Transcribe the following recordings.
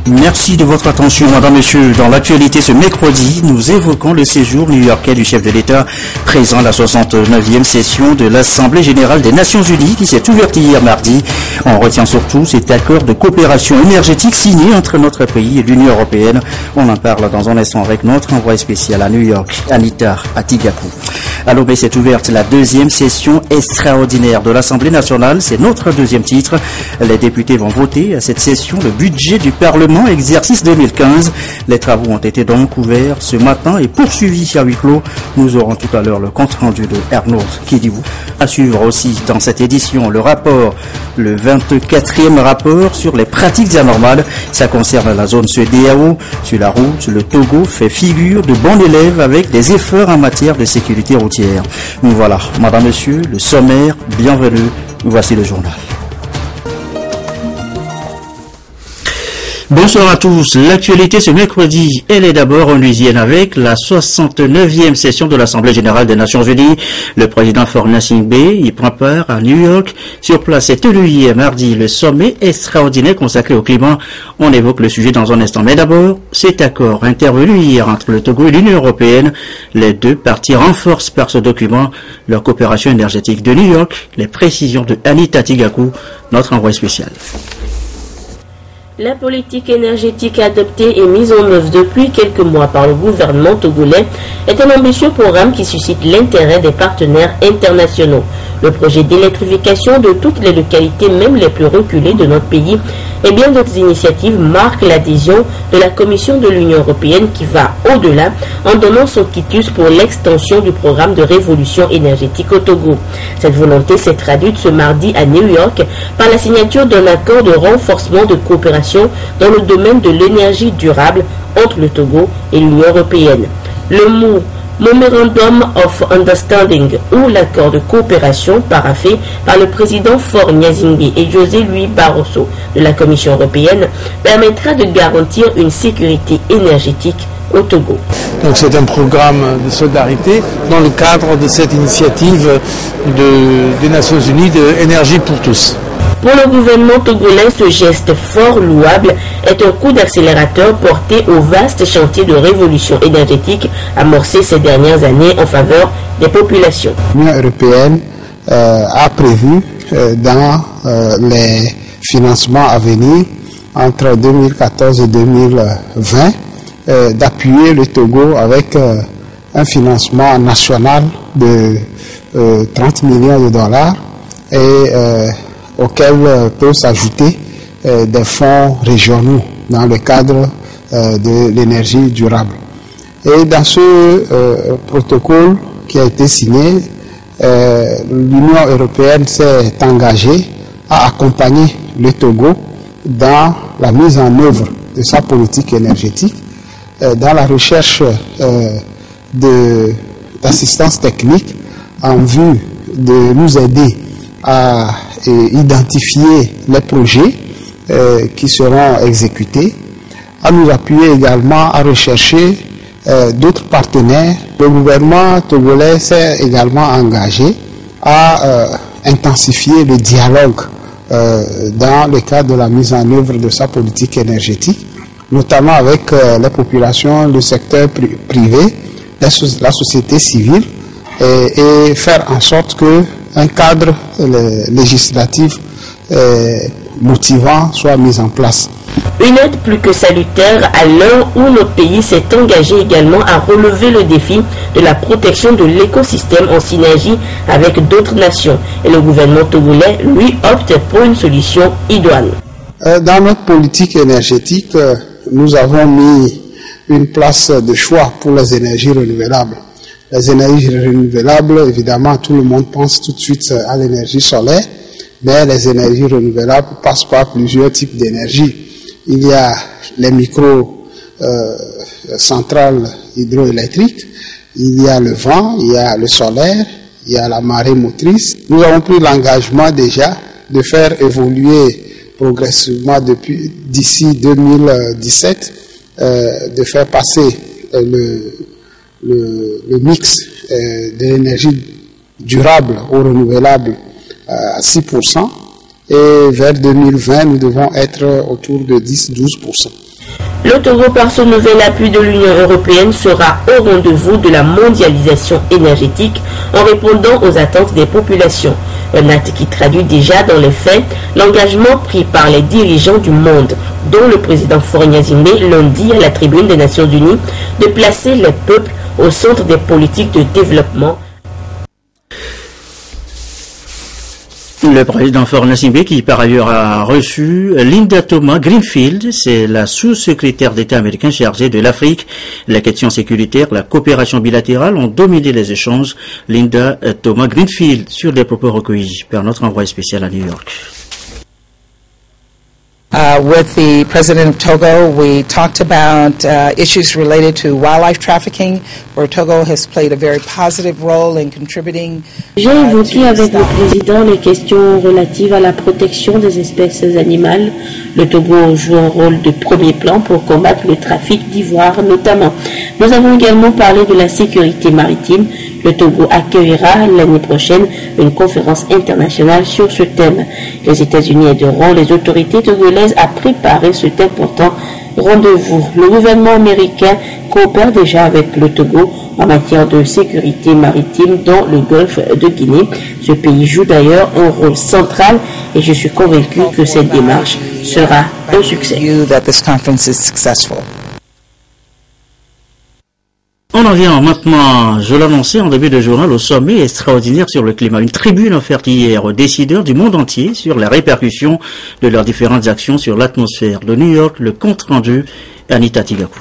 Merci de votre attention, madame, monsieur. Dans l'actualité ce mercredi, nous évoquons le séjour new-yorkais du chef de l'État présent à la 69e session de l'Assemblée générale des Nations unies qui s'est ouverte hier mardi. On retient surtout cet accord de coopération énergétique signé entre notre pays et l'Union européenne. On en parle dans un instant avec notre envoyé spécial à New York, Anita Atigakou. À l'OB s'est ouverte la deuxième session extraordinaire de l'Assemblée nationale. C'est notre deuxième titre. Les députés vont voter à cette session le budget du Parlement exercice 2015. Les travaux ont été donc ouverts ce matin et poursuivis à huis clos. Nous aurons tout à l'heure le compte rendu de Arnaud Kidibou. À suivre aussi dans cette édition le 24e rapport sur les pratiques anormales. Ça concerne la zone CEDEAO. Sur la route, le Togo fait figure de bon élève avec des efforts en matière de sécurité routière. Nous voilà, madame, monsieur, le sommaire, bienvenue, voici le journal. Bonsoir à tous. L'actualité ce mercredi, elle est d'abord onusienne avec la 69e session de l'Assemblée générale des Nations unies. Le président Faure Gnassingbé y prend part à New York. Sur place est tenu hier mardi le sommet extraordinaire consacré au climat. On évoque le sujet dans un instant. Mais d'abord, cet accord intervenu hier entre le Togo et l'Union européenne. Les deux parties renforcent par ce document leur coopération énergétique. De New York, les précisions de Anita Atigakou, notre envoyé spécial. La politique énergétique adoptée et mise en œuvre depuis quelques mois par le gouvernement togolais est un ambitieux programme qui suscite l'intérêt des partenaires internationaux. Le projet d'électrification de toutes les localités, même les plus reculées de notre pays, et bien d'autres initiatives marquent l'adhésion de la Commission de l'Union européenne qui va au-delà en donnant son quitus pour l'extension du programme de révolution énergétique au Togo. Cette volonté s'est traduite ce mardi à New York par la signature d'un accord de renforcement de coopération dans le domaine de l'énergie durable entre le Togo et l'Union européenne. Le mot Memorandum of Understanding ou l'accord de coopération paraphé par le président Faure Gnassingbé et José Luis Barroso de la Commission européenne permettra de garantir une sécurité énergétique au Togo. Donc c'est un programme de solidarité dans le cadre de cette initiative des Nations Unies de énergie pour tous. Pour le gouvernement togolais, ce geste fort louable est un coup d'accélérateur porté au vaste chantier de révolution énergétique amorcé ces dernières années en faveur des populations. L'Union européenne a prévu dans les financements à venir entre 2014 et 2020 d'appuyer le Togo avec un financement national de 30 millions de dollars et auxquels peuvent s'ajouter des fonds régionaux dans le cadre de l'énergie durable. Et dans ce protocole qui a été signé, l'Union européenne s'est engagée à accompagner le Togo dans la mise en œuvre de sa politique énergétique, dans la recherche d'assistance technique en vue de nous aider à identifier les projets qui seront exécutés, à nous appuyer également à rechercher d'autres partenaires. Le gouvernement togolais s'est également engagé à intensifier le dialogue dans le cadre de la mise en œuvre de sa politique énergétique, notamment avec les populations, le secteur privé, la société civile, et faire en sorte que un cadre législatif motivant soit mis en place. Une aide plus que salutaire à l'heure où notre pays s'est engagé également à relever le défi de la protection de l'écosystème en synergie avec d'autres nations. Et le gouvernement togolais, lui, opte pour une solution idoine. Dans notre politique énergétique, nous avons mis une place de choix pour les énergies renouvelables. Les énergies renouvelables, évidemment, tout le monde pense tout de suite à l'énergie solaire, mais les énergies renouvelables passent par plusieurs types d'énergie. Il y a les micro-centrales hydroélectriques, il y a le vent, il y a le solaire, il y a la marée motrice. Nous avons pris l'engagement déjà de faire évoluer progressivement d'ici 2017, de faire passer le mix de l'énergie durable au renouvelable à 6%, et vers 2020, nous devons être autour de 10-12%. Le Togo, par ce nouvel appui de l'Union européenne, sera au rendez-vous de la mondialisation énergétique en répondant aux attentes des populations. Un acte qui traduit déjà dans les faits l'engagement pris par les dirigeants du monde, dont le président Faure Gnassingbé lundi à la tribune des Nations Unies, de placer les peuples au centre des politiques de développement. Le président Faure Gnassingbé qui par ailleurs a reçu Linda Thomas-Greenfield, c'est la sous-secrétaire d'État américain chargée de l'Afrique. La question sécuritaire, la coopération bilatérale ont dominé les échanges. Linda Thomas-Greenfield sur des propos recueillis par notre envoyé spécial à New York. With the President of Togo, we talked about issues related to wildlife trafficking, where Togo has played a very positive role in contributing. J'ai évoqué avec le président les questions relatives à la protection des espèces animales. Le Togo joue un rôle de premier plan pour combattre le trafic d'ivoire notamment. Nous avons également parlé de la sécurité maritime. Le Togo accueillera l'année prochaine une conférence internationale sur ce thème. Les États-Unis aideront les autorités togolaises à préparer cet important rendez-vous. Le gouvernement américain coopère déjà avec le Togo en matière de sécurité maritime dans le golfe de Guinée. Ce pays joue d'ailleurs un rôle central et je suis convaincu que cette démarche sera un succès. On en vient maintenant, je l'annonçais en début de journal, au sommet extraordinaire sur le climat. Une tribune offerte hier aux décideurs du monde entier sur les répercussions de leurs différentes actions sur l'atmosphère. De New York, le compte rendu, Anita Tigakou.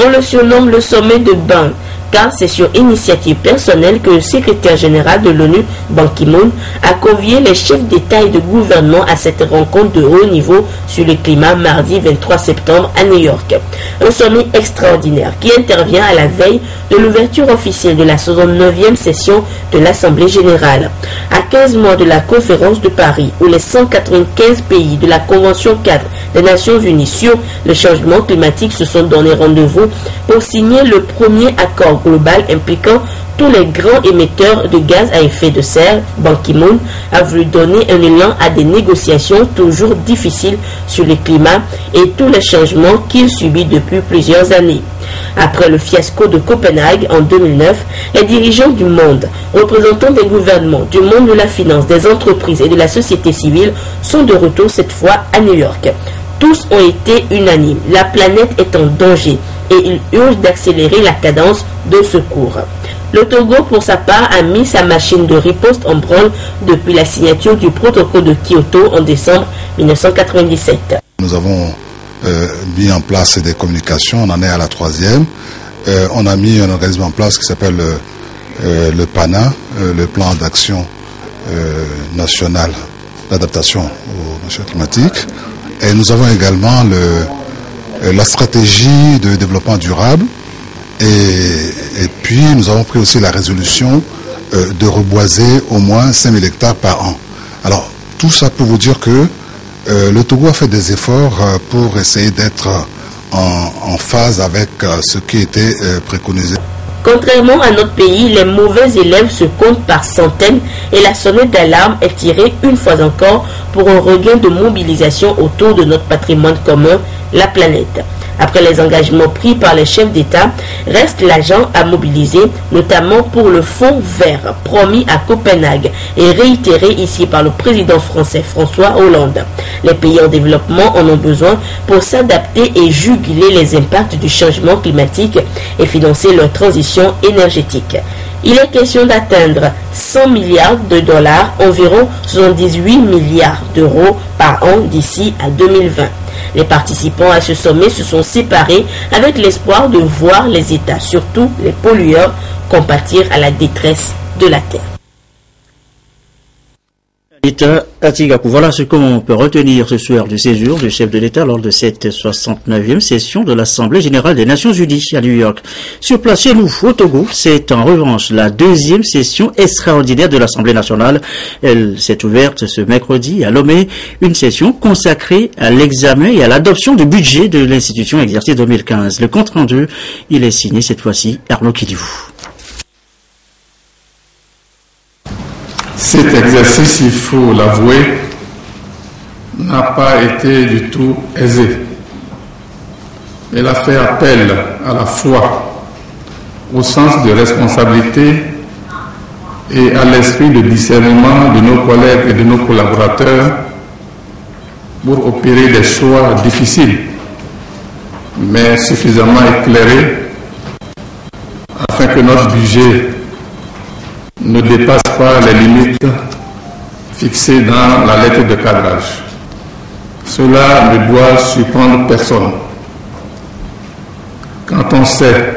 On le surnomme le sommet de Ban, car c'est sur initiative personnelle que le secrétaire général de l'ONU, Ban Ki-moon, a convié les chefs d'État et de gouvernement à cette rencontre de haut niveau sur le climat mardi 23 septembre à New York. Un sommet extraordinaire qui intervient à la veille de l'ouverture officielle de la 69e session de l'Assemblée générale. À 15 mois de la conférence de Paris, où les 195 pays de la Convention 4 des Nations Unies sur le changement climatique se sont donné rendez-vous pour signer le premier accord global impliquant tous les grands émetteurs de gaz à effet de serre, Ban Ki-moon a voulu donner un élan à des négociations toujours difficiles sur le climat et tous les changements qu'il subit depuis plusieurs années. Après le fiasco de Copenhague en 2009, les dirigeants du monde, représentants des gouvernements, du monde de la finance, des entreprises et de la société civile sont de retour cette fois à New York. Tous ont été unanimes. La planète est en danger et ils urgent d'accélérer la cadence de secours. Le Togo, pour sa part, a mis sa machine de riposte en branle depuis la signature du protocole de Kyoto en décembre 1997. Nous avons mis en place des communications, on en est à la 3e. On a mis un organisme en place qui s'appelle le PANA, le plan d'action national d'adaptation aux changements climatiques. Et nous avons également la stratégie de développement durable. Et puis nous avons pris aussi la résolution de reboiser au moins 5000 hectares par an. Alors tout ça pour vous dire que le Togo a fait des efforts pour essayer d'être en phase avec ce qui était préconisé. Contrairement à notre pays, les mauvais élèves se comptent par centaines et la sonnette d'alarme est tirée une fois encore pour un regain de mobilisation autour de notre patrimoine commun, la planète. Après les engagements pris par les chefs d'État, reste l'argent à mobiliser, notamment pour le fonds vert promis à Copenhague et réitéré ici par le président français François Hollande. Les pays en développement en ont besoin pour s'adapter et juguler les impacts du changement climatique et financer leur transition énergétique. Il est question d'atteindre 100 milliards de dollars, environ 78 milliards d'euros par an d'ici à 2020. Les participants à ce sommet se sont séparés avec l'espoir de voir les États, surtout les pollueurs, compatir à la détresse de la Terre. Voilà ce qu'on peut retenir ce soir du séjour du chef de l'État lors de cette 69e session de l'Assemblée générale des Nations unies à New York. Sur place chez nous, au Togo, c'est en revanche la deuxième session extraordinaire de l'Assemblée nationale. Elle s'est ouverte ce mercredi à Lomé, une session consacrée à l'examen et à l'adoption du budget de l'institution exercée 2015. Le compte rendu, il est signé cette fois-ci Arnaud Kidivou. cet exercice, il faut l'avouer, n'a pas été du tout aisé. Elle a fait appel à la fois au sens de responsabilité et à l'esprit de discernement de nos collègues et de nos collaborateurs pour opérer des choix difficiles, mais suffisamment éclairés, afin que notre budget ne dépasse pas les limites fixées dans la lettre de cadrage. Cela ne doit surprendre personne. Quand on sait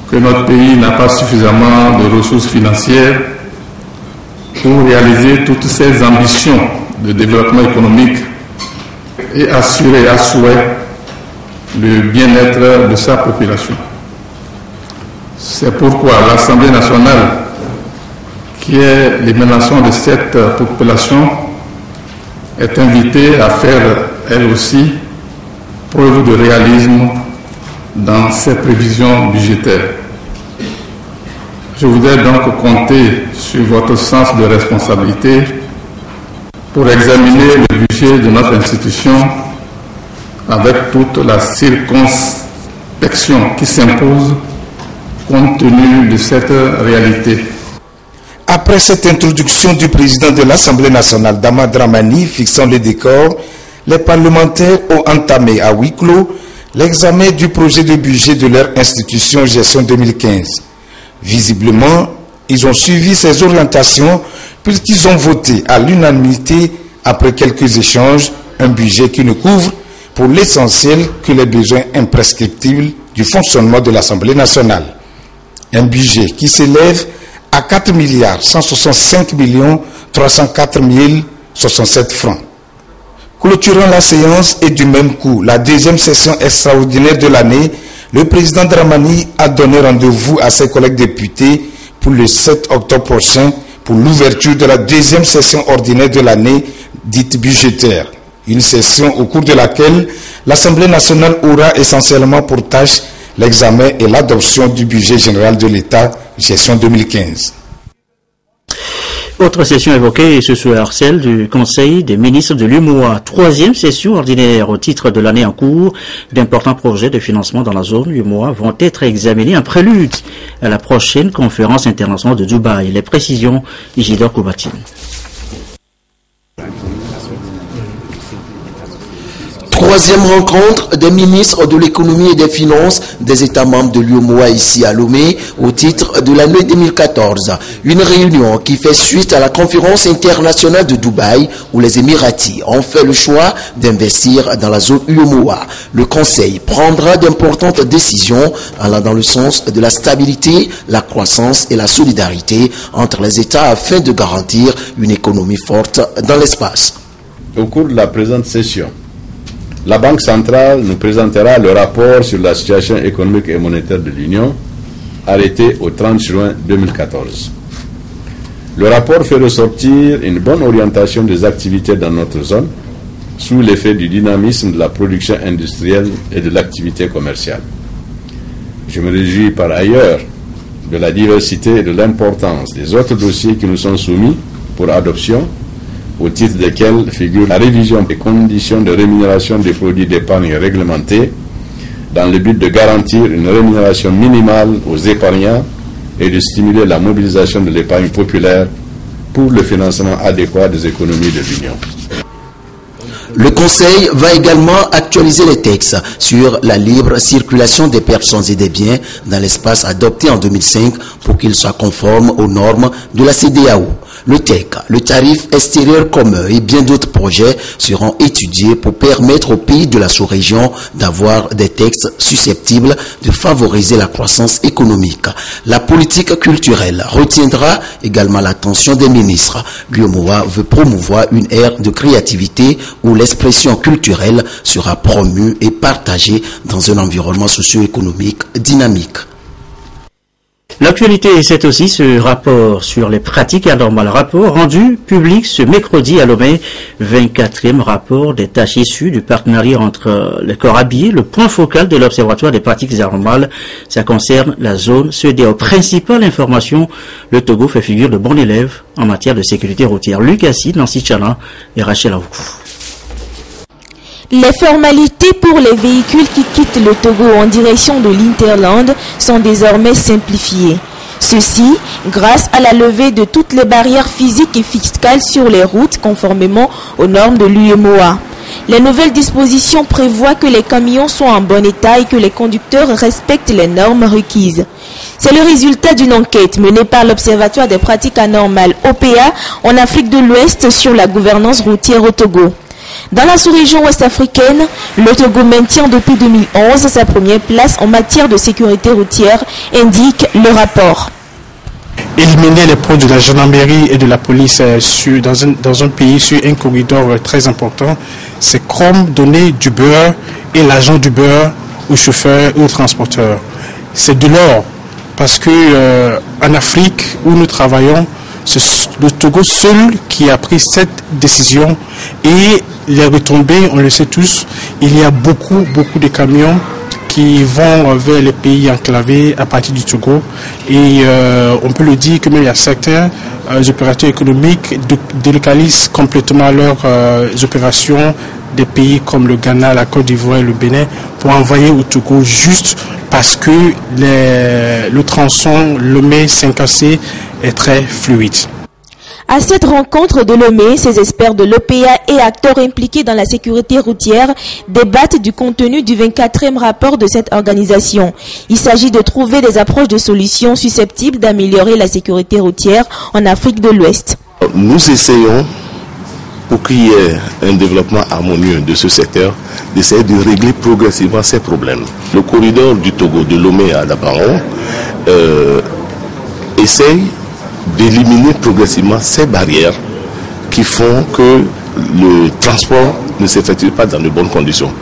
que notre pays n'a pas suffisamment de ressources financières pour réaliser toutes ses ambitions de développement économique et assurer à souhait le bien-être de sa population. C'est pourquoi l'Assemblée nationale, qui est l'émanation de cette population, est invitée à faire, elle aussi, preuve de réalisme dans ses prévisions budgétaires. Je voudrais donc compter sur votre sens de responsabilité pour examiner le budget de notre institution avec toute la circonspection qui s'impose compte tenu de cette réalité. Après cette introduction du président de l'Assemblée nationale, Dama Dramani, fixant le décor, les parlementaires ont entamé à huis clos l'examen du projet de budget de leur institution gestion 2015. Visiblement, ils ont suivi ces orientations puisqu'ils ont voté à l'unanimité, après quelques échanges, un budget qui ne couvre pour l'essentiel que les besoins imprescriptibles du fonctionnement de l'Assemblée nationale. Un budget qui s'élève à 4 165 304 067 francs. Clôturant la séance et du même coup, la deuxième session extraordinaire de l'année, le président Dramani a donné rendez-vous à ses collègues députés pour le 7 octobre prochain pour l'ouverture de la deuxième session ordinaire de l'année dite budgétaire. Une session au cours de laquelle l'Assemblée nationale aura essentiellement pour tâche l'examen et l'adoption du budget général de l'État, gestion 2015. Autre session évoquée ce soir, celle du Conseil des ministres de l'UMOA. Troisième session ordinaire au titre de l'année en cours. D'importants projets de financement dans la zone UMOA vont être examinés en prélude à la prochaine conférence internationale de Dubaï. Les précisions, Isidore Koubatine. Troisième rencontre des ministres de l'économie et des finances des États membres de l'UMOA ici à Lomé au titre de l'année 2014. Une réunion qui fait suite à la conférence internationale de Dubaï où les Émiratis ont fait le choix d'investir dans la zone UMOA. Le Conseil prendra d'importantes décisions allant dans le sens de la stabilité, la croissance et la solidarité entre les États afin de garantir une économie forte dans l'espace. Au cours de la présente session, la Banque centrale nous présentera le rapport sur la situation économique et monétaire de l'Union, arrêté au 30 juin 2014. Le rapport fait ressortir une bonne orientation des activités dans notre zone, sous l'effet du dynamisme de la production industrielle et de l'activité commerciale. Je me réjouis par ailleurs de la diversité et de l'importance des autres dossiers qui nous sont soumis pour adoption, au titre desquels figure la révision des conditions de rémunération des produits d'épargne réglementés dans le but de garantir une rémunération minimale aux épargnants et de stimuler la mobilisation de l'épargne populaire pour le financement adéquat des économies de l'Union. Le Conseil va également actualiser les textes sur la libre circulation des personnes et des biens dans l'espace adopté en 2005 pour qu'ils soient conformes aux normes de la CEDEAO. Le TEC, le tarif extérieur commun et bien d'autres projets seront étudiés pour permettre aux pays de la sous-région d'avoir des textes susceptibles de favoriser la croissance économique. La politique culturelle retiendra également l'attention des ministres. L'UMOA veut promouvoir une ère de créativité où l'expression culturelle sera promue et partagée dans un environnement socio-économique dynamique. L'actualité, c'est aussi ce rapport sur les pratiques anormales. Rapport rendu public ce mercredi à Lomé, 24e rapport des tâches issues du partenariat entre les corps habillés, le point focal de l'Observatoire des pratiques anormales. Ça concerne la zone CEDEAO. Principale information, le Togo fait figure de bon élève en matière de sécurité routière. Luc Assis, Nancy Tchalan et Rachel Aoukou. Les formalités pour les véhicules qui quittent le Togo en direction de l'Interland sont désormais simplifiées. Ceci grâce à la levée de toutes les barrières physiques et fiscales sur les routes conformément aux normes de l'UEMOA. Les nouvelles dispositions prévoient que les camions soient en bon état et que les conducteurs respectent les normes requises. C'est le résultat d'une enquête menée par l'Observatoire des pratiques anormales OPA en Afrique de l'Ouest sur la gouvernance routière au Togo. Dans la sous-région ouest-africaine, le Togo maintient depuis 2011 sa première place en matière de sécurité routière, indique le rapport. Éliminer les points de la gendarmerie et de la police dans un pays sur un corridor très important, c'est comme donner du beurre et l'argent du beurre aux chauffeurs et aux transporteurs. C'est de l'or, parce que en Afrique où nous travaillons, c'est le Togo seul qui a pris cette décision et les retombées, on le sait tous, il y a beaucoup de camions qui vont vers les pays enclavés à partir du Togo et on peut le dire que même il y a certains opérateurs économiques délocalisent complètement leurs opérations des pays comme le Ghana, la Côte d'Ivoire et le Bénin pour envoyer au Togo juste parce que le tronçon Lomé-Sinkassé est très fluide. À cette rencontre de Lomé, ces experts de l'OPA et acteurs impliqués dans la sécurité routière débattent du contenu du 24e rapport de cette organisation. Il s'agit de trouver des approches de solutions susceptibles d'améliorer la sécurité routière en Afrique de l'Ouest. Nous essayons, pour qu'il y ait un développement harmonieux de ce secteur, d'essayer de régler progressivement ces problèmes. Le corridor du Togo de Lomé à Dabaron essaye d'éliminer progressivement ces barrières qui font que le transport ne s'effectue pas dans de bonnes conditions.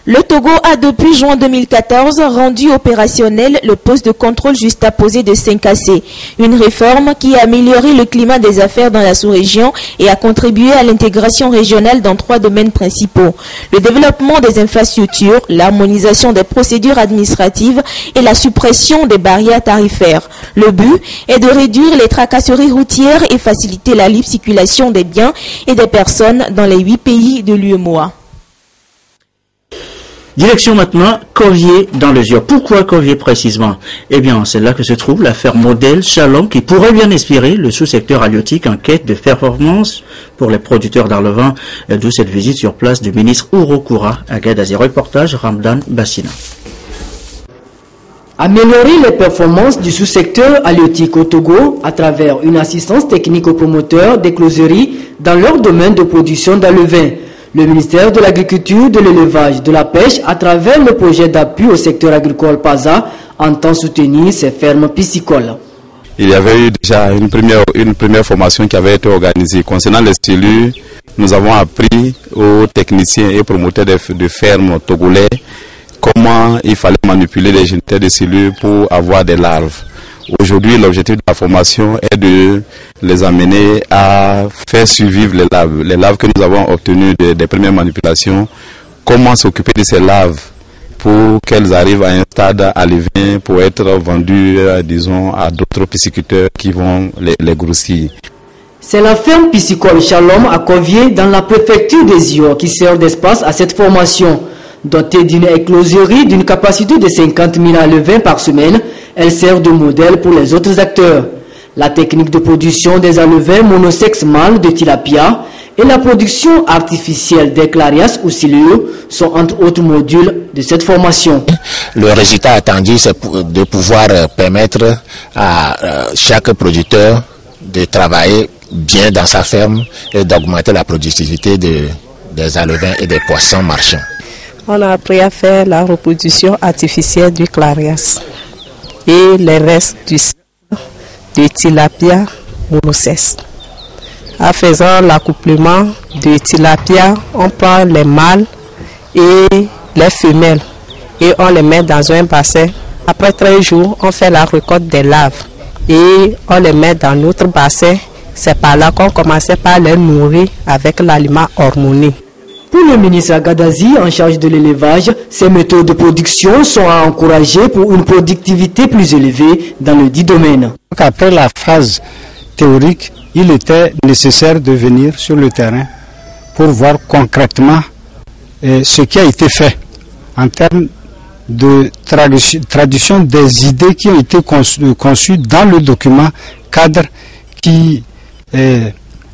Le Togo a depuis juin 2014 rendu opérationnel le poste de contrôle juxtaposé de Sinkassé, une réforme qui a amélioré le climat des affaires dans la sous-région et a contribué à l'intégration régionale dans 3 domaines principaux: le développement des infrastructures, l'harmonisation des procédures administratives et la suppression des barrières tarifaires. Le but est de réduire les tracasseries routières et faciliter la libre circulation des biens et des personnes dans les 8 pays de l'UEMOA. Direction maintenant Corvier dans le Zior. Pourquoi Corvier précisément? Eh bien, c'est là que se trouve la ferme modèle Shalom qui pourrait bien inspirer le sous-secteur halieutique en quête de performance pour les producteurs d'Arlevan, d'où cette visite sur place du ministre Ourokoura à Gadazi. Reportage Ramdan Bassina. Améliorer les performances du sous-secteur halieutique au Togo à travers une assistance technique aux promoteurs des closeries dans leur domaine de production d'alevin. Le ministère de l'Agriculture, de l'Élevage, de la Pêche, à travers le projet d'appui au secteur agricole PASA, entend soutenir ces fermes piscicoles. Il y avait eu déjà une première formation qui avait été organisée. Concernant les cellules, nous avons appris aux techniciens et promoteurs de fermes togolais comment il fallait manipuler les géniteurs de cellules pour avoir des larves. Aujourd'hui, l'objectif de la formation est de les amener à faire survivre les larves que nous avons obtenues des premières manipulations. Comment s'occuper de ces larves pour qu'elles arrivent à un stade alevin pour être vendues, disons, à d'autres pisciculteurs qui vont les grossir. C'est la ferme piscicole Shalom à Corvier dans la préfecture des Zior qui sert d'espace à cette formation. Dotée d'une écloserie d'une capacité de 50 000 alevins par semaine, elle sert de modèle pour les autres acteurs. La technique de production des alevins monosexes mâles de tilapia et la production artificielle des clarias ou cilieux sont entre autres modules de cette formation. Le résultat attendu, c'est de pouvoir permettre à chaque producteur de travailler bien dans sa ferme et d'augmenter la productivité des alevins et des poissons marchands. On a appris à faire la reproduction artificielle du clarias et les restes du tilapia monosexe. En faisant l'accouplement de tilapia, on prend les mâles et les femelles et on les met dans un bassin Après 13 jours, on fait la récolte des larves et on les met dans notre bassin. C'est par là qu'on commençait par les nourrir avec l'aliment hormoné. Pour le ministre Agadazi, en charge de l'élevage, ces méthodes de production sont à encourager pour une productivité plus élevée dans le dit domaine. Après la phase théorique, il était nécessaire de venir sur le terrain pour voir concrètement ce qui a été fait en termes de traduction des idées qui ont été conçues dans le document cadre qui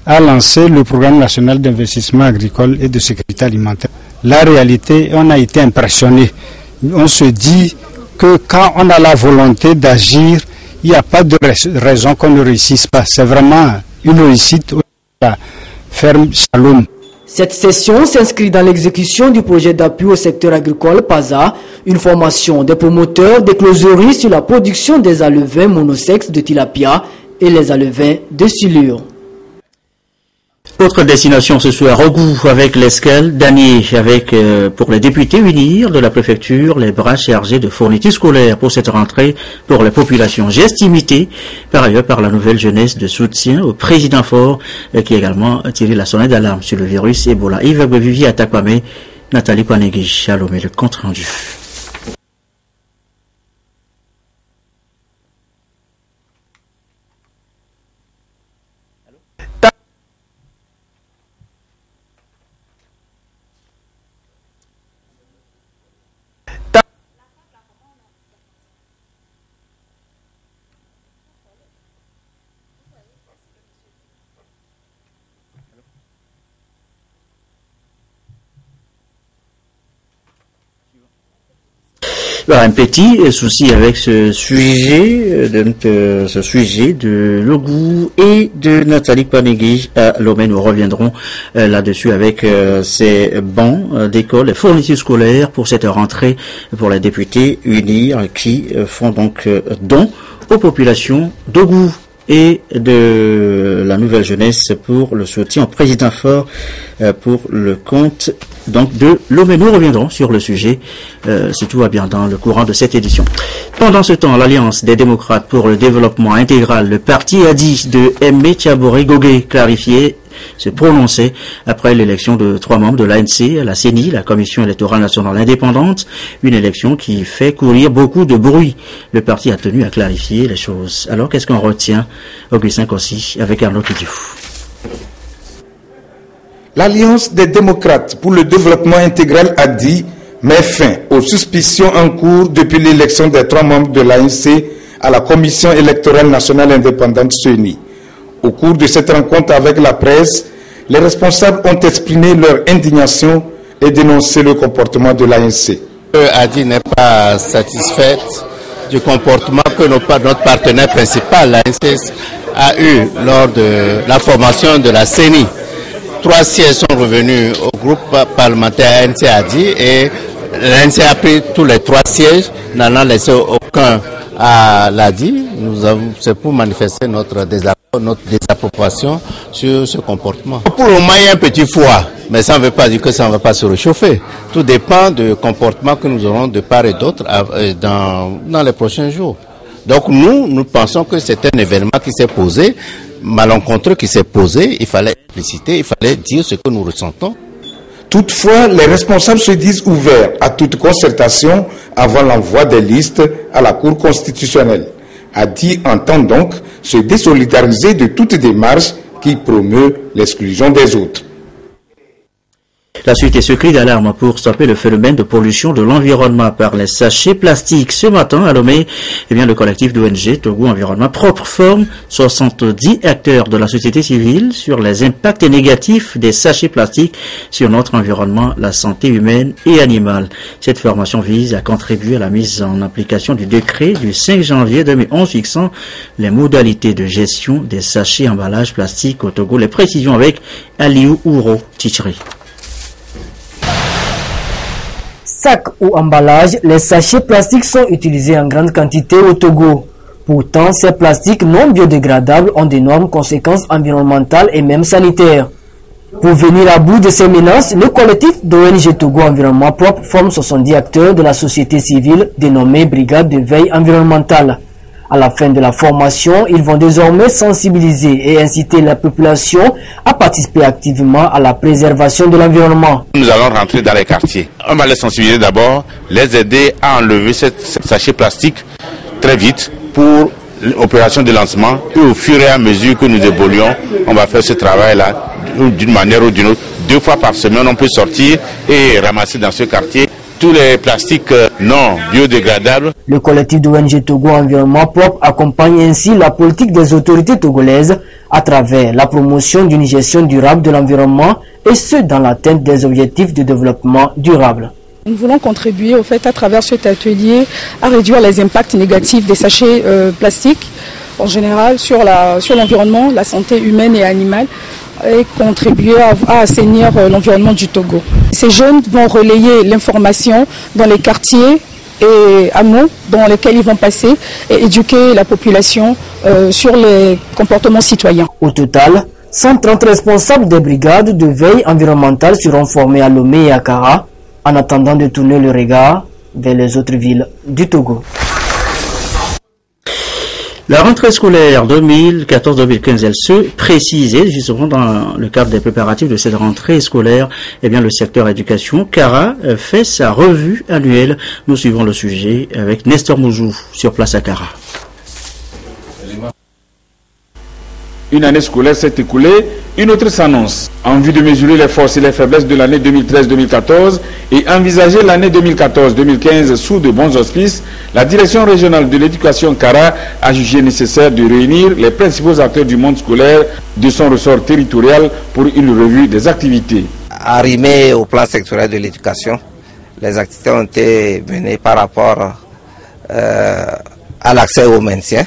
a lancé le programme national d'investissement agricole et de sécurité alimentaire. La réalité, on a été impressionné. On se dit que quand on a la volonté d'agir, il n'y a pas de raison qu'on ne réussisse pas. C'est vraiment une réussite de la ferme Shalom. Cette session s'inscrit dans l'exécution du projet d'appui au secteur agricole PASA, une formation des promoteurs des closeries sur la production des alevins monosexes de tilapia et les alevins de silure. Autre destination ce soir, Ogou avec l'escale d'Anier, avec pour les députés unir de la préfecture les bras chargés de fournitures scolaires pour cette rentrée pour les populations. Geste imité par ailleurs par la nouvelle jeunesse de soutien au président fort qui a également tiré la sonnette d'alarme sur le virus Ebola. Yves Vivier Atakwame, Nathalie Kwanegui, Shalom et le compte rendu. Un petit souci avec ce sujet de Logou et de Nathalie Kwanegui à Lomé. Nous reviendrons là-dessus avec ces bancs d'école et fournitures scolaires pour cette rentrée pour les députés unis qui font donc don aux populations d'Ogou et de la nouvelle jeunesse pour le soutien au président fort pour le compte donc de Lomé. Nous reviendrons sur le sujet si tout va bien dans le courant de cette édition. Pendant ce temps, l'Alliance des démocrates pour le développement intégral, le parti a dit de Aimé Tiaboré Gogué clarifier se prononcer après l'élection de 3 membres de l'ANC, la CENI, la Commission électorale nationale indépendante, une élection qui fait courir beaucoup de bruit. Le parti a tenu à clarifier les choses. Alors qu'est-ce qu'on retient, Augustin Kossi, avec Arnaud Kidjou? L'Alliance des démocrates pour le développement intégral a dit met fin aux suspicions en cours depuis l'élection des 3 membres de l'ANC à la Commission électorale nationale indépendante CENI. Au cours de cette rencontre avec la presse, les responsables ont exprimé leur indignation et dénoncé le comportement de l'ANC. ADI n'est pas satisfaite du comportement que notre partenaire principal, l'ANC, a eu lors de la formation de la CENI. 3 sièges sont revenus au groupe parlementaire ANC-ADI et l'ANC a pris tous les 3 sièges, n'en a laissé aucun à l'ADI. C'est pour manifester notre désapprobation sur ce comportement. Pour le moment, il y a un petit froid, mais ça ne veut pas dire que ça ne va pas se réchauffer. Tout dépend du comportement que nous aurons de part et d'autre dans les prochains jours. Donc nous pensons que c'est un événement qui s'est posé, malencontreux qui s'est posé, il fallait expliciter, il fallait dire ce que nous ressentons. Toutefois, les responsables se disent ouverts à toute concertation avant l'envoi des listes à la Cour constitutionnelle. ADI entend donc se désolidariser de toute démarche qui promeut l'exclusion des autres. La suite est ce cri d'alarme pour stopper le phénomène de pollution de l'environnement par les sachets plastiques. Ce matin, à Lomé, le collectif d'ONG Togo Environnement Propre forme 70 acteurs de la société civile sur les impacts négatifs des sachets plastiques sur notre environnement, la santé humaine et animale. Cette formation vise à contribuer à la mise en application du décret du 5 janvier 2011 fixant les modalités de gestion des sachets emballages plastiques au Togo. Les précisions avec Aliou Ouro Tichri. Sacs ou emballages, les sachets plastiques sont utilisés en grande quantité au Togo. Pourtant, ces plastiques non biodégradables ont d'énormes conséquences environnementales et même sanitaires. Pour venir à bout de ces menaces, le collectif d'ONG Togo Environnement Propre forme 70 acteurs de la société civile dénommée Brigade de veille environnementale. À la fin de la formation, ils vont désormais sensibiliser et inciter la population à participer activement à la préservation de l'environnement. Nous allons rentrer dans les quartiers. On va les sensibiliser d'abord, les aider à enlever ce sachet plastique très vite pour l'opération de lancement. Et au fur et à mesure que nous évoluons, on va faire ce travail-là d'une manière ou d'une autre. 2 fois par semaine, on peut sortir et ramasser dans ce quartier tous les plastiques non biodégradables. Le collectif d'ONG Togo Environnement Propre accompagne ainsi la politique des autorités togolaises à travers la promotion d'une gestion durable de l'environnement et ce dans l'atteinte des objectifs de développement durable. Nous voulons contribuer au fait à travers cet atelier à réduire les impacts négatifs des sachets plastiques en général sur l'environnement, la santé humaine et animale et contribuer à assainir l'environnement du Togo. Ces jeunes vont relayer l'information dans les quartiers et hameaux dans lesquels ils vont passer et éduquer la population sur les comportements citoyens. Au total, 130 responsables des brigades de veille environnementale seront formés à Lomé et à Kara en attendant de tourner le regard vers les autres villes du Togo. La rentrée scolaire 2014-2015, elle se précisait justement dans le cadre des préparatifs de cette rentrée scolaire. Eh bien, le secteur éducation, Kara, fait sa revue annuelle. Nous suivons le sujet avec Nestor Moujou sur place à Kara. Une année scolaire s'est écoulée, une autre s'annonce. En vue de mesurer les forces et les faiblesses de l'année 2013-2014 et envisager l'année 2014-2015 sous de bons auspices, la direction régionale de l'éducation Kara a jugé nécessaire de réunir les principaux acteurs du monde scolaire de son ressort territorial pour une revue des activités. Arrimé au plan sectoriel de l'éducation, les activités ont été menées par rapport à l'accès au maintien,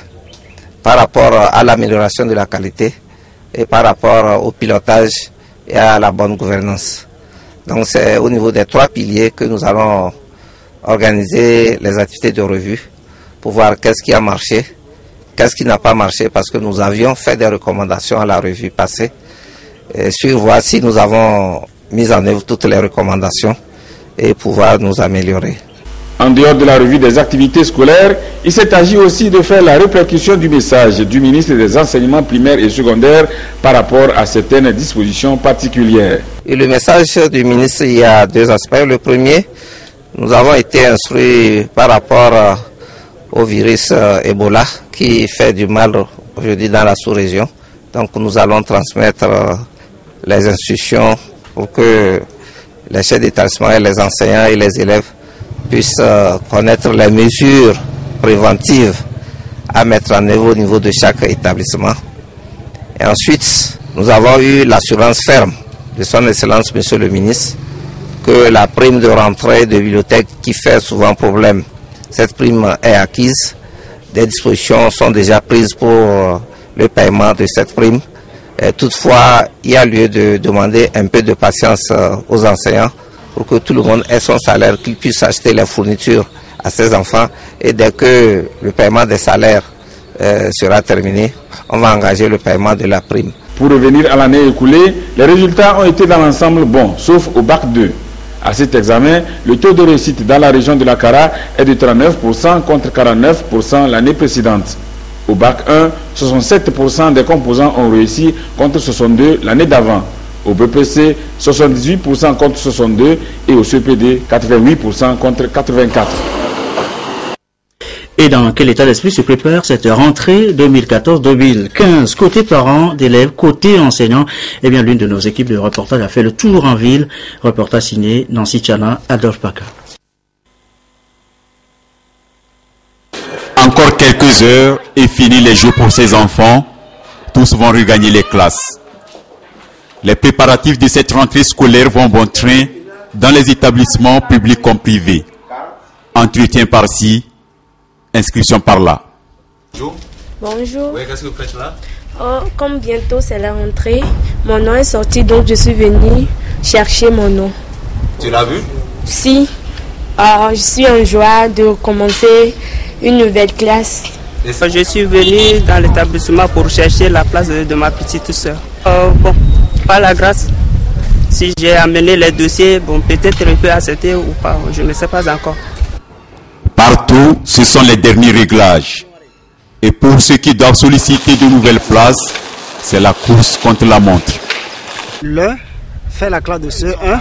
par rapport à l'amélioration de la qualité et par rapport au pilotage et à la bonne gouvernance. Donc c'est au niveau des 3 piliers que nous allons organiser les activités de revue pour voir qu'est-ce qui a marché, qu'est-ce qui n'a pas marché, parce que nous avions fait des recommandations à la revue passée et sur voir si nous avons mis en œuvre toutes les recommandations et pouvoir nous améliorer. En dehors de la revue des activités scolaires, il s'est agi aussi de faire la répercussion du message du ministre des Enseignements primaires et secondaires par rapport à certaines dispositions particulières. Et le message du ministre, il y a 2 aspects. Le premier, nous avons été instruits par rapport au virus Ebola qui fait du mal aujourd'hui dans la sous-région. Donc nous allons transmettre les instructions pour que les chefs d'établissement et les enseignants et les élèves puissent connaître les mesures préventives à mettre en œuvre au niveau de chaque établissement. Et ensuite, nous avons eu l'assurance ferme de son Excellence Monsieur le Ministre que la prime de rentrée de bibliothèque qui fait souvent problème, cette prime est acquise. Des dispositions sont déjà prises pour le paiement de cette prime. Et toutefois, il y a lieu de demander un peu de patience aux enseignants pour que tout le monde ait son salaire, qu'il puisse acheter les fournitures à ses enfants. Et dès que le paiement des salaires sera terminé, on va engager le paiement de la prime. Pour revenir à l'année écoulée, les résultats ont été dans l'ensemble bons, sauf au bac 2. À cet examen, le taux de réussite dans la région de la Kara est de 39% contre 49% l'année précédente. Au bac 1, 67% des composants ont réussi contre 62% l'année d'avant. Au BPC, 78% contre 62% et au CPD, 88% contre 84%. Et dans quel état d'esprit se prépare cette rentrée 2014-2015? Côté parents d'élèves, côté enseignants, eh bien l'une de nos équipes de reportage a fait le tour en ville. Reportage signé Nancy Tchana, Adolphe Baka. Encore quelques heures et fini les jours pour ces enfants. Tous vont regagner les classes. Les préparatifs de cette rentrée scolaire vont bon train dans les établissements publics comme privés. Entretien par-ci, inscription par-là. Bonjour. Oui, qu'est-ce que vous faites là? Comme bientôt c'est la rentrée, mon nom est sorti, donc je suis venue chercher mon nom. Tu l'as vu? Si. Je suis en joie de commencer une nouvelle classe. Je suis venue dans l'établissement pour chercher la place de ma petite soeur. Par la grâce Si j'ai amené les dossiers, bon, peut-être il peut accepter ou pas, je ne sais pas encore. Partout, ce sont les derniers réglages. Et pour ceux qui doivent solliciter de nouvelles places, c'est la course contre la montre. L'un fait la classe de CE1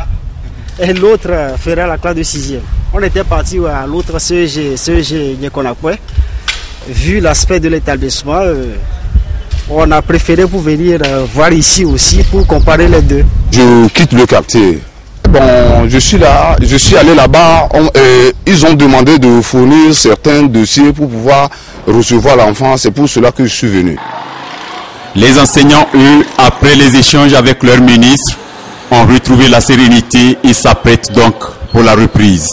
et l'autre ferait la classe de 6e. On était parti à l'autre CEG Nikonakwe. Vu l'aspect de l'établissement, on a préféré pour venir voir ici aussi pour comparer les deux. Je quitte le quartier. Bon, je suis allé là-bas, ils ont demandé de fournir certains dossiers pour pouvoir recevoir l'enfant, c'est pour cela que je suis venu. Les enseignants, eux, après les échanges avec leur ministre, ont retrouvé la sérénité et s'apprêtent donc pour la reprise.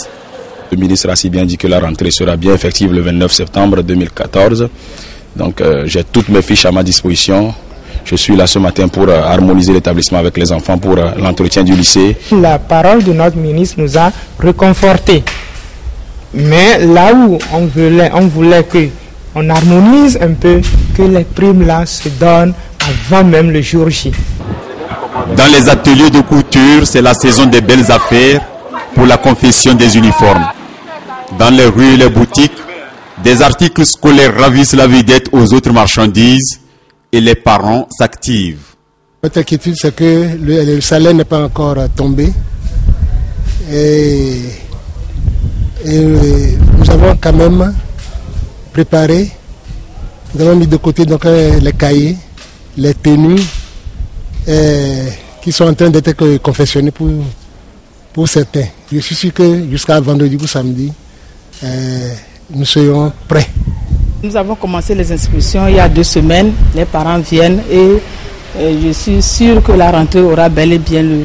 Le ministre a si bien dit que la rentrée sera bien effective le 29 septembre 2014. Donc j'ai toutes mes fiches à ma disposition. Je suis là ce matin pour harmoniser l'établissement avec les enfants pour l'entretien du lycée. La parole de notre ministre nous a réconfortés. Mais là où on voulait qu'on harmonise un peu, que les primes là se donnent avant même le jour J. Dans les ateliers de couture, c'est la saison des belles affaires pour la confection des uniformes. Dans les rues et les boutiques, des articles scolaires ravissent la vedette aux autres marchandises et les parents s'activent. Notre inquiétude, c'est que le salaire n'est pas encore tombé. Et nous avons quand même préparé, nous avons mis de côté donc, les cahiers, les tenues qui sont en train d'être confectionnés pour certains. Je suis sûr que jusqu'à vendredi ou samedi, nous serons prêts. Nous avons commencé les inscriptions il y a 2 semaines. Les parents viennent et je suis sûr que la rentrée aura bel et bien lieu.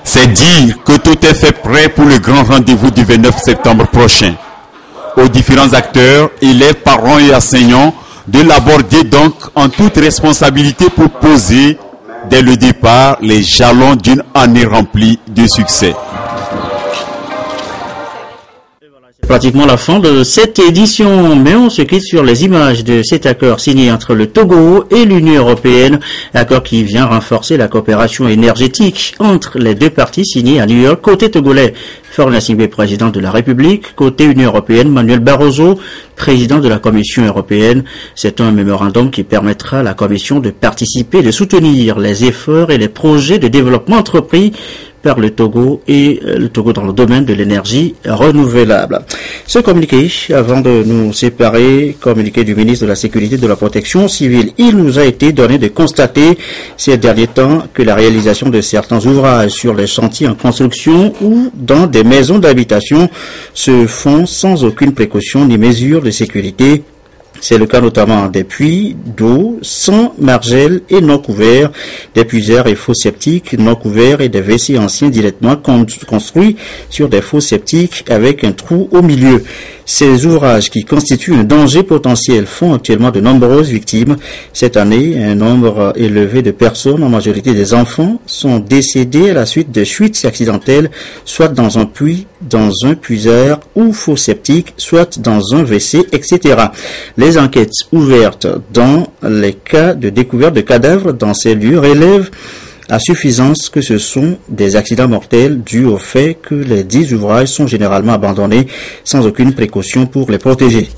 C'est dire que tout est fait prêt pour le grand rendez-vous du 29 septembre prochain. Aux différents acteurs, élèves, parents et enseignants, de l'aborder donc en toute responsabilité pour poser dès le départ les jalons d'une année remplie de succès. Pratiquement la fin de cette édition, mais on se quitte sur les images de cet accord signé entre le Togo et l'Union européenne, accord qui vient renforcer la coopération énergétique entre les deux parties signées à New York. Côté togolais, Faure Gnassingbé, président de la République. Côté Union européenne, Manuel Barroso, président de la Commission européenne. C'est un mémorandum qui permettra à la Commission de participer et de soutenir les efforts et les projets de développement entrepris par le Togo et le Togo dans le domaine de l'énergie renouvelable. Ce communiqué, avant de nous séparer, communiqué du ministre de la Sécurité et de la Protection civile, il nous a été donné de constater ces derniers temps que la réalisation de certains ouvrages sur les chantiers en construction ou dans des maisons d'habitation se font sans aucune précaution ni mesure de sécurité. C'est le cas notamment des puits d'eau sans margelle et non couverts, des puiseurs et fosses septiques non couverts et des WC anciens directement construits sur des fosses septiques avec un trou au milieu. Ces ouvrages qui constituent un danger potentiel font actuellement de nombreuses victimes. Cette année, un nombre élevé de personnes, en majorité des enfants, sont décédés à la suite de fuites accidentelles, soit dans un puits, dans un puiseur ou fosse septique, soit dans un WC, etc. Les enquêtes ouvertes dans les cas de découverte de cadavres dans ces lieux relèvent à suffisance que ce sont des accidents mortels dus au fait que les 10 ouvrages sont généralement abandonnés sans aucune précaution pour les protéger.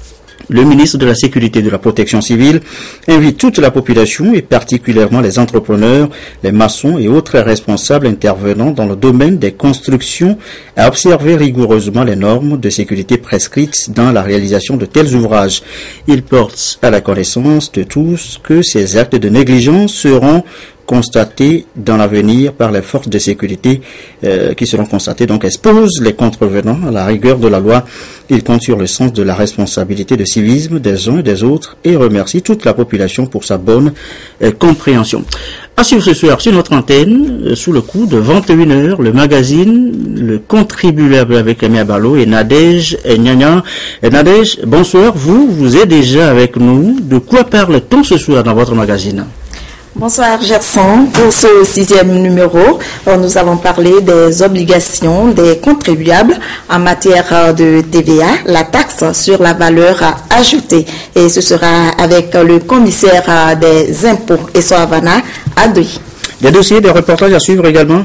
Le ministre de la Sécurité et de la Protection civile invite toute la population et particulièrement les entrepreneurs, les maçons et autres responsables intervenant dans le domaine des constructions à observer rigoureusement les normes de sécurité prescrites dans la réalisation de tels ouvrages. Il porte à la connaissance de tous que ces actes de négligence seront constatés dans l'avenir par les forces de sécurité qui seront constatées, donc exposent les contrevenants à la rigueur de la loi. Il compte sur le sens de la responsabilité de civisme des uns et des autres et remercie toute la population pour sa bonne compréhension. À suivre ce soir sur notre antenne, sous le coup de 21h, le magazine Le Contribuable avec Amia Balo et Nadège et Nyanya. Nadège, bonsoir, vous êtes déjà avec nous. De quoi parle-t-on ce soir dans votre magazine? Bonsoir Gerson, pour ce 6e numéro, nous allons parler des obligations des contribuables en matière de TVA, la taxe sur la valeur ajoutée. Et ce sera avec le commissaire des impôts, Esso Havana, Adoui. Des dossiers, des reportages à suivre également?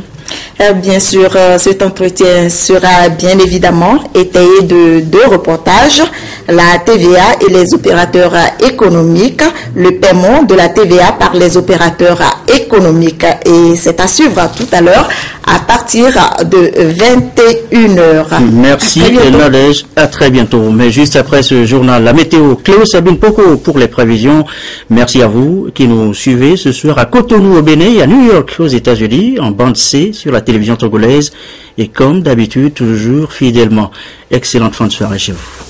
Bien sûr, cet entretien sera bien évidemment étayé de 2 reportages, la TVA et les opérateurs économiques, le paiement de la TVA par les opérateurs économiques. Et c'est à suivre tout à l'heure à partir de 21h. Merci Nadège, à très bientôt. Mais juste après ce journal, la météo, Cléo Sabine Poco pour les prévisions. Merci à vous qui nous suivez ce soir à Cotonou au Bénin et à New York aux États-Unis en bande C sur la télévision togolaise et comme d'habitude toujours fidèlement. Excellente fin de soirée chez vous.